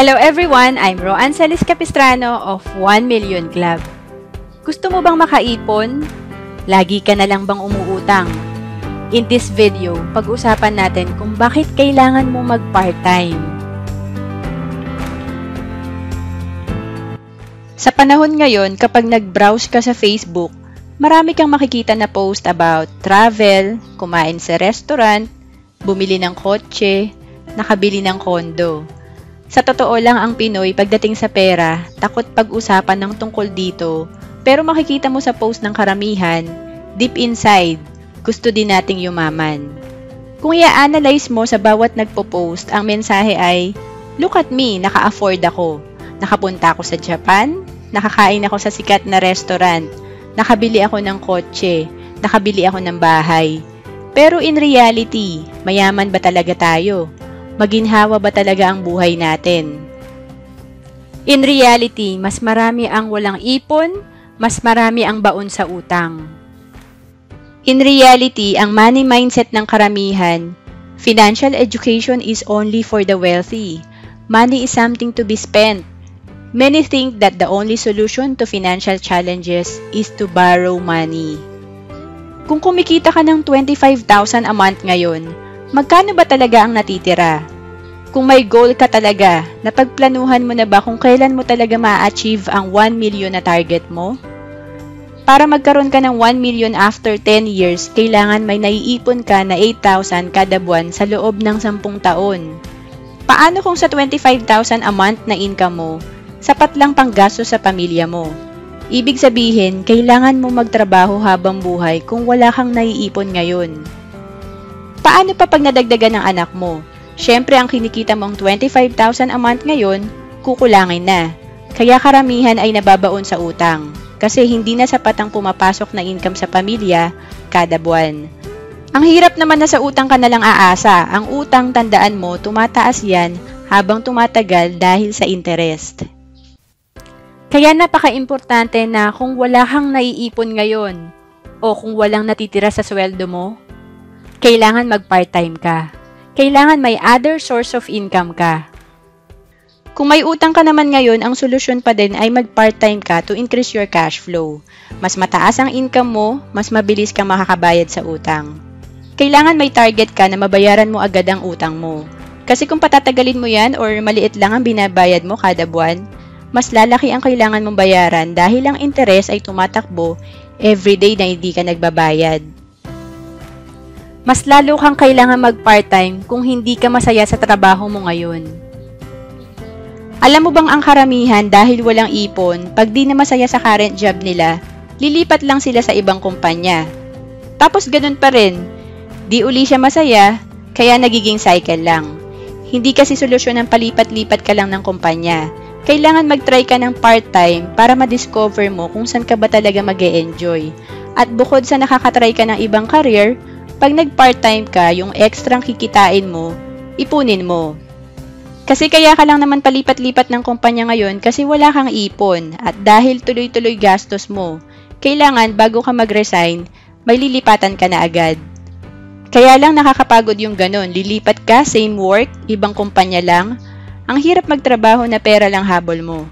Hello everyone! I'm Roan Celis Capistrano of 1 Million Club. Gusto mo bang makaipon? Lagi ka na lang bang umuutang? In this video, pag-usapan natin kung bakit kailangan mo mag-part-time. Sa panahon ngayon, kapag nag-browse ka sa Facebook, marami kang makikita na post about travel, kumain sa restaurant, bumili ng kotse, nakabili ng kondo. Sa totoo lang ang Pinoy pagdating sa pera, takot pag-usapan ng tungkol dito, pero makikita mo sa post ng karamihan, deep inside, gusto din nating yumaman. Kung i-analyze mo sa bawat nagpo-post, ang mensahe ay, look at me, naka-afford ako. Nakapunta ako sa Japan, nakakain ako sa sikat na restaurant, nakabili ako ng kotse, nakabili ako ng bahay. Pero in reality, mayaman ba talaga tayo? Maginhawa ba talaga ang buhay natin? In reality, mas marami ang walang ipon, mas marami ang baon sa utang. In reality, ang money mindset ng karamihan, financial education is only for the wealthy. Money is something to be spent. Many think that the only solution to financial challenges is to borrow money. Kung kumikita ka ng 25,000 a month ngayon, magkano ba talaga ang natitira? Kung may goal ka talaga, napagplanuhan mo na ba kung kailan mo talaga ma-achieve ang 1 million na target mo? Para magkaroon ka ng 1 million after 10 years, kailangan may naiipon ka na 8,000 kada buwan sa loob ng 10 taon. Paano kung sa 25,000 a month na income mo, sapat lang pang gasto sa pamilya mo? Ibig sabihin, kailangan mo magtrabaho habang buhay kung wala kang naiipon ngayon. Paano pa pag nadagdagan ng anak mo? Siyempre, ang kinikita mong 25,000 a month ngayon, kukulangin na. Kaya karamihan ay nababaon sa utang. Kasi hindi na sapat ang pumapasok na income sa pamilya kada buwan. Ang hirap naman na sa utang ka na lang aasa. Ang utang, tandaan mo, tumataas yan habang tumatagal dahil sa interest. Kaya napaka-importante na kung wala kang naiipon ngayon o kung walang natitira sa sweldo mo, kailangan mag-part-time ka. Kailangan may other source of income ka. Kung may utang ka naman ngayon, ang solusyon pa din ay mag-part-time ka to increase your cash flow. Mas mataas ang income mo, mas mabilis kang makakabayad sa utang. Kailangan may target ka na mabayaran mo agad ang utang mo. Kasi kung patatagalin mo yan or maliit lang ang binabayad mo kada buwan, mas lalaki ang kailangan mong bayaran dahil ang interest ay tumatakbo everyday na hindi ka nagbabayad. Mas lalo kang kailangan mag-part-time kung hindi ka masaya sa trabaho mo ngayon. Alam mo bang ang karamihan dahil walang ipon, pag di na masaya sa current job nila, lilipat lang sila sa ibang kumpanya. Tapos ganun pa rin, di uli siya masaya, kaya nagiging cycle lang. Hindi kasi solusyon ang palipat-lipat ka lang ng kumpanya. Kailangan mag-try ka ng part-time para ma-discover mo kung saan ka ba talaga mag-e-enjoy. At bukod sa nakakatry ka ng ibang career, pag nag-part-time ka, yung extrang kikitain mo, ipunin mo. Kasi kaya ka lang naman palipat-lipat ng kumpanya ngayon kasi wala kang ipon at dahil tuloy-tuloy gastos mo, kailangan bago ka mag-resign, may lilipatan ka na agad. Kaya lang nakakapagod yung ganon, lilipat ka, same work, ibang kumpanya lang, ang hirap magtrabaho na pera lang habol mo.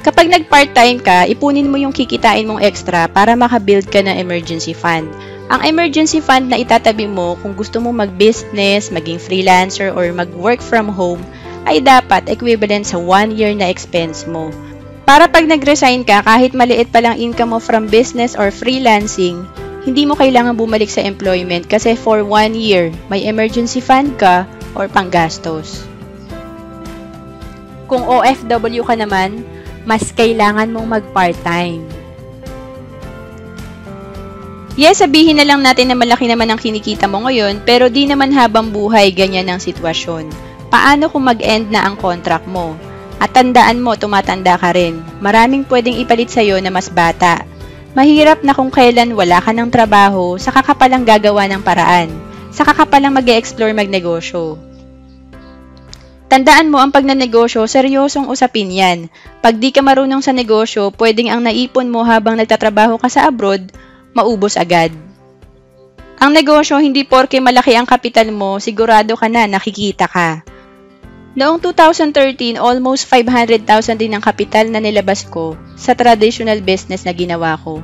Kapag nag-part-time ka, ipunin mo yung kikitain mong extra para makabuild ka ng emergency fund. Ang emergency fund na itatabi mo kung gusto mo mag-business, maging freelancer, or mag-work from home ay dapat equivalent sa 1 year na expense mo. Para pag nag-resign ka, kahit maliit pa lang income mo from business or freelancing, hindi mo kailangan bumalik sa employment kasi for 1 year, may emergency fund ka or panggastos. Kung OFW ka naman, mas kailangan mong mag-part-time. Yes, sabihin na lang natin na malaki naman ang kinikita mo ngayon, pero di naman habang buhay ganyan ang sitwasyon. Paano kung mag-end na ang contract mo? At tandaan mo, tumatanda ka rin. Maraming pwedeng ipalit sa'yo na mas bata. Mahirap na kung kailan wala ka ng trabaho, saka ka palang gagawa ng paraan. Saka ka palang mag-e-explore magnegosyo. Tandaan mo, ang pagnanegosyo, seryosong usapin yan. Pag di ka marunong sa negosyo, pwedeng ang naipon mo habang nagtatrabaho ka sa abroad, maubos agad. Ang negosyo, hindi porke malaki ang kapital mo, sigurado ka na nakikita ka. Noong 2013, almost 500,000 din ang kapital na nilabas ko sa traditional business na ginawa ko.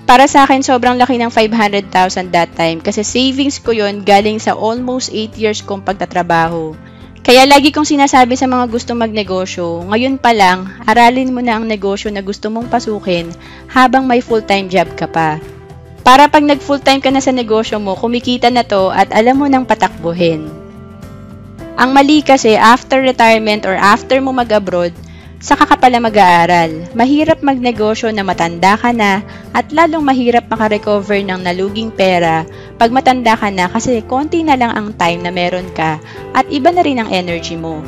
Para sa akin, sobrang laki ng 500,000 that time kasi savings ko yon galing sa almost 8 years kong pagtatrabaho. Kaya lagi kong sinasabi sa mga gusto magnegosyo, ngayon pa lang, aralin mo na ang negosyo na gusto mong pasukin habang may full-time job ka pa. Para pag nag-full-time ka na sa negosyo mo, kumikita na to at alam mo nang patakbuhin. Ang mali kasi, after retirement or after mo mag-abroad, saka ka pala mag-aaral. Mahirap magnegosyo na matanda ka na at lalong mahirap makarecover ng naluging pera pag matanda ka na kasi konti na lang ang time na meron ka at iba na rin ang energy mo.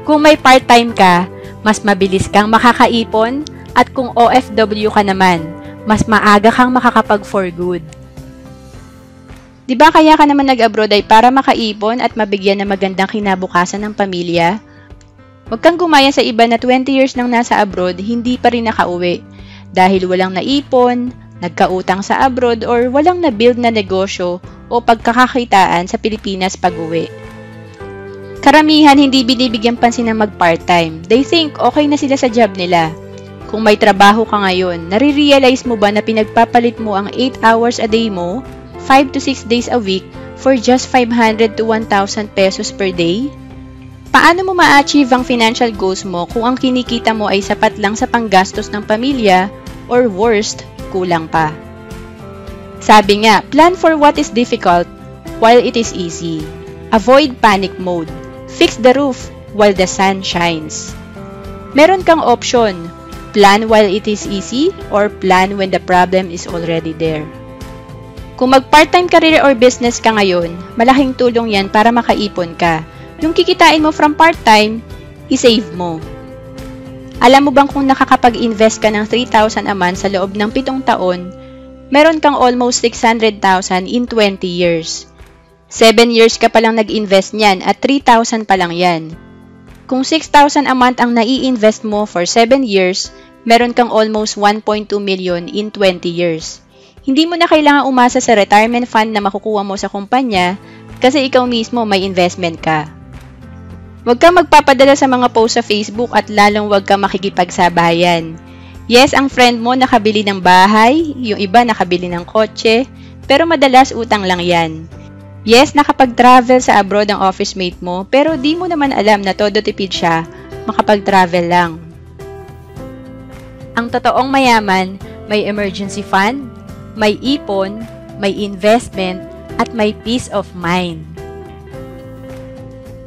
Kung may part-time ka, mas mabilis kang makakaipon at kung OFW ka naman, mas maaga kang makakapag for good. Diba kaya ka naman nag-abroad ay para makaipon at mabigyan ng magandang kinabukasan ng pamilya? Huwag kang gumaya sa iba na 20 years nang nasa abroad, hindi pa rin nakauwi. Dahil walang naipon, nagkautang sa abroad, or walang na-build na negosyo o pagkakakitaan sa Pilipinas pag-uwi. Karamihan hindi binibigyan pansin ng mag-part-time. They think okay na sila sa job nila. Kung may trabaho ka ngayon, nare-realize mo ba na pinagpapalit mo ang 8 hours a day mo, 5 to 6 days a week, for just 500 to 1,000 pesos per day? Paano mo ma-achieve ang financial goals mo kung ang kinikita mo ay sapat lang sa panggastos ng pamilya or worst, kulang pa? Sabi nga, plan for what is difficult while it is easy. Avoid panic mode. Fix the roof while the sun shines. Meron kang option, plan while it is easy or plan when the problem is already there. Kung mag-part-time career or business ka ngayon, malaking tulong yan para makaipon ka. Yung kikitain mo from part-time, i-save mo. Alam mo bang kung nakakapag-invest ka ng 3,000 a month sa loob ng 7 taon, meron kang almost 600,000 in 20 years. 7 years ka palang nag-invest niyan at 3,000 pa lang yan. Kung 6,000 a month ang nai-invest mo for 7 years, meron kang almost 1.2 million in 20 years. Hindi mo na kailangan umasa sa retirement fund na makukuha mo sa kumpanya kasi ikaw mismo may investment ka. Huwag kang magpapadala sa mga post sa Facebook at lalong huwag kang makikipagsabayan. Yes, ang friend mo nakabili ng bahay, yung iba nakabili ng kotse, pero madalas utang lang yan. Yes, nakapag-travel sa abroad ang office mate mo, pero di mo naman alam na todo tipid siya, makapag-travel lang. Ang totoong mayaman, may emergency fund, may ipon, may investment, at may peace of mind.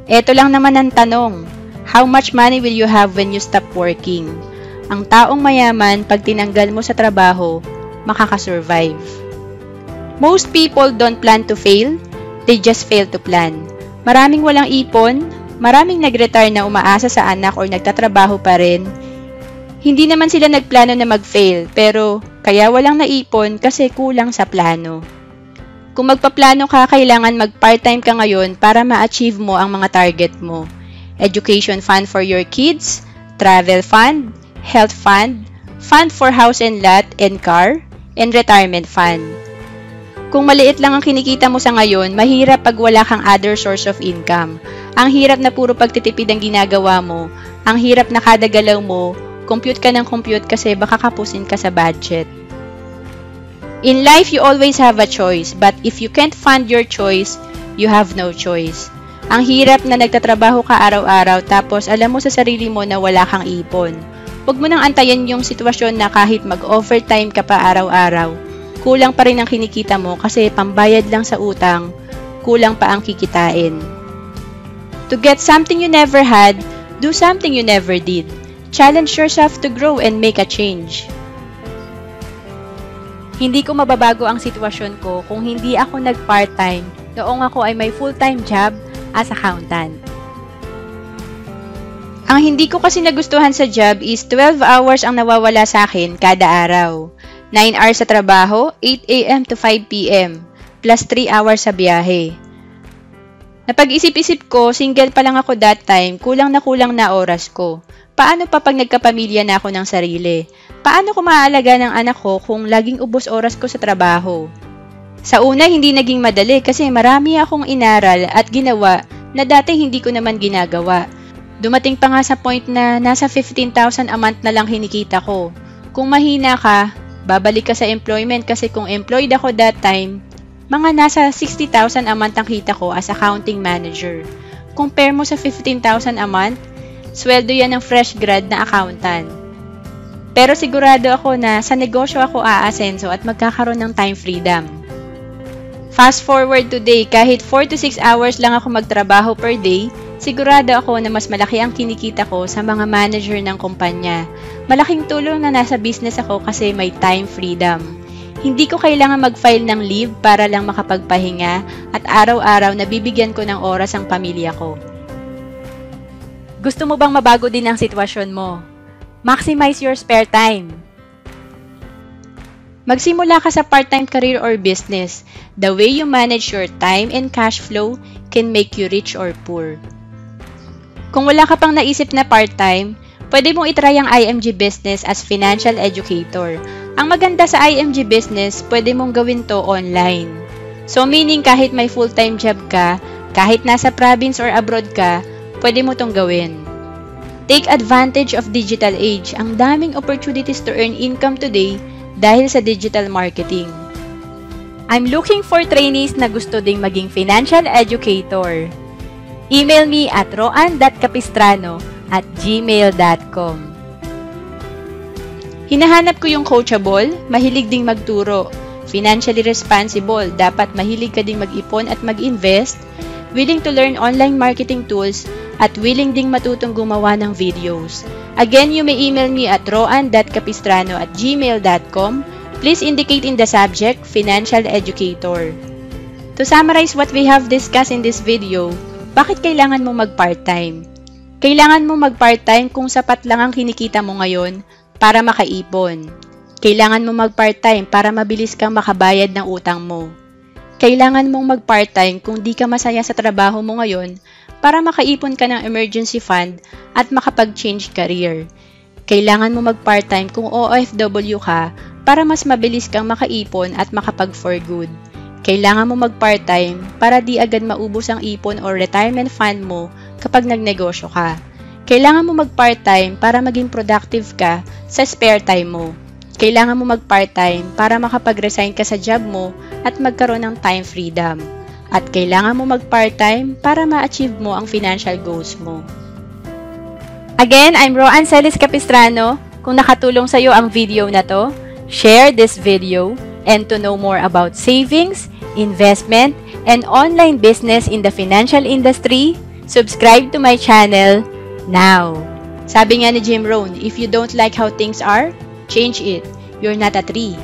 Ito lang naman ang tanong, how much money will you have when you stop working? Ang taong mayaman, pag tinanggal mo sa trabaho, makakasurvive. Most people don't plan to fail, they just fail to plan. Maraming walang ipon, maraming nag-retire na umaasa sa anak or nagtatrabaho pa rin. Hindi naman sila nagplano na mag-fail, pero kaya walang naipon kasi kulang sa plano. Kung magpaplano ka, kailangan mag-part-time ka ngayon para ma-achieve mo ang mga target mo. Education fund for your kids, travel fund, health fund, fund for house and lot and car, and retirement fund. Kung maliit lang ang kinikita mo sa ngayon, mahirap pag wala kang other source of income. Ang hirap na puro pagtitipid ang ginagawa mo. Ang hirap na kada galaw mo, compute ka ng compute kasi baka kapusin ka sa budget. In life, you always have a choice, but if you can't fund your choice, you have no choice. Ang hirap na nagtatrabaho ka araw-araw tapos alam mo sa sarili mo na wala kang ipon. Huwag mo nang antayin yung sitwasyon na kahit mag-overtime ka pa araw-araw, kulang pa rin ang kinikita mo kasi pambayad lang sa utang, kulang pa ang kikitain. To get something you never had, do something you never did. Challenge yourself to grow and make a change. Hindi ko mababago ang sitwasyon ko kung hindi ako nag-part-time noong ako ay may full-time job as accountant. Ang hindi ko kasi nagustuhan sa job is 12 hours ang nawawala sa akin kada araw. 9 hours sa trabaho, 8 a.m. to 5 p.m. plus 3 hours sa biyahe. Napag-isip-isip ko, single pa lang ako that time, kulang na oras ko. Paano pa pag nagkapamilya na ako ng sarili? Paano ko maaalaga ng anak ko kung laging ubos oras ko sa trabaho? Sa una, hindi naging madali kasi marami akong inaral at ginawa na dati hindi ko naman ginagawa. Dumating pa nga sa point na nasa 15,000 a month na lang kinikita ko. Kung mahina ka, babalik ka sa employment kasi kung employed ako that time, mga nasa 60,000 a month ang kita ko as accounting manager. Compare mo sa 15,000 a month, sweldo yan ng fresh grad na accountant. Pero sigurado ako na sa negosyo ako aasenso at magkakaroon ng time freedom. Fast forward today, kahit 4 to 6 hours lang ako magtrabaho per day, sigurado ako na mas malaki ang kinikita ko sa mga manager ng kumpanya. Malaking tulong na nasa business ako kasi may time freedom. Hindi ko kailangan mag-file ng leave para lang makapagpahinga at araw-araw nabibigyan ko ng oras ang pamilya ko. Gusto mo bang mabago din ang sitwasyon mo? Maximize your spare time. Magsimula ka sa part-time career or business. The way you manage your time and cash flow can make you rich or poor. Kung wala ka pang naisip na part-time, pwede mong itry ang IMG business as financial educator. Ang maganda sa IMG business, pwede mong gawin to online. So meaning kahit may full-time job ka, kahit nasa province or abroad ka, pwede mo tong gawin. Take advantage of digital age. Ang daming opportunities to earn income today dahil sa digital marketing. I'm looking for trainees na gusto ding maging financial educator. Email me at roan.capistrano@gmail.com. Hinahanap ko yung coachable, mahilig ding magturo, financially responsible, dapat mahilig ka ding mag-ipon at mag-invest, willing to learn online marketing tools, at willing ding matutong gumawa ng videos. Again, you may email me at roan.capistrano@gmail.com. Please indicate in the subject, Financial Educator. To summarize what we have discussed in this video, bakit kailangan mo mag-part-time? Kailangan mo mag-part-time kung sapat lang ang kinikita mo ngayon para makaipon. Kailangan mo mag-part-time para mabilis kang makabayad ng utang mo. Kailangan mong mag-part-time kung di ka masaya sa trabaho mo ngayon para makaipon ka ng emergency fund at makapag-change career. Kailangan mo mag-part-time kung OFW ka para mas mabilis kang makaipon at makapag-for good. Kailangan mo mag-part-time para di agad maubos ang ipon or retirement fund mo kapag nagnegosyo ka. Kailangan mo mag-part-time para maging productive ka sa spare time mo. Kailangan mo mag-part-time para makapag-resign ka sa job mo at magkaroon ng time freedom. At kailangan mo mag-part-time para ma-achieve mo ang financial goals mo. Again, I'm Roan Celis Capistrano. Kung nakatulong sa iyo ang video na to, share this video, and to know more about savings, investment, and online business in the financial industry, subscribe to my channel now. Sabi nga ni Jim Rohn, if you don't like how things are, change it. You're not a tree.